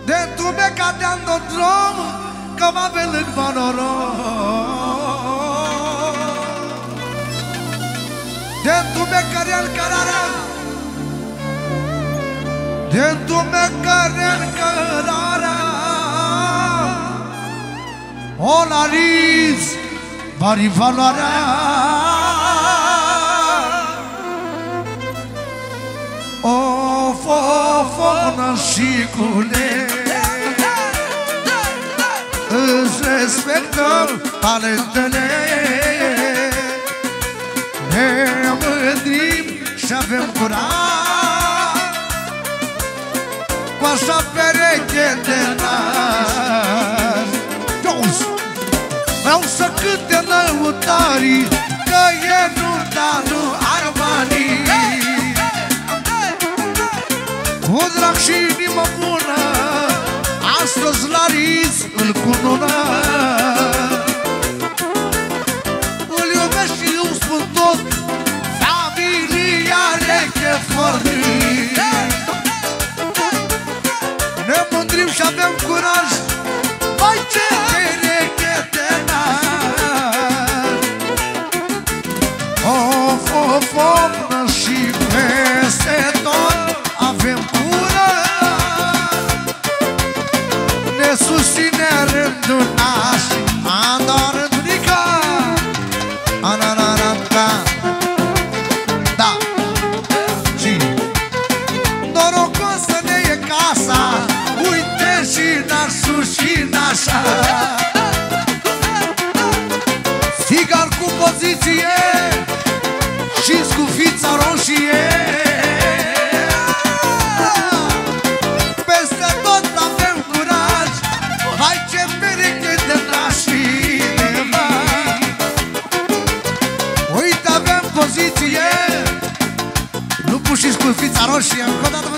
De tu me cadeam de drum, că mă belâc mă noroc. De tu me cărean cărarea, de tu me cărean cărarea. O nariz, vari valoarea. Of, nășicule, îți respectăm talentele. Ne mândrim și avem curaj cu așa pereche de nas. Vreau să cânte lăutarii, că e nunta lui Armanii. Cu drag și inimă bună, astăzi la Riz îl cunună. Îl iubesc și îmi spun tot, familia reche forni. Ne mândrim și avem curaj, mai ce pereche de nas. Of, of, of, și peste tot avem curaj. Ne susține rândul nașii, Andor Rândurica. Ananaranta. Da. Și norocos să ne e casa, uite și nașul și nașa. Figar cu poziție și scufița roșie. Peste tot avem curaj, hai ce pereche de nașii. Uite avem poziție, lupul și scufița roșie. Încă o dată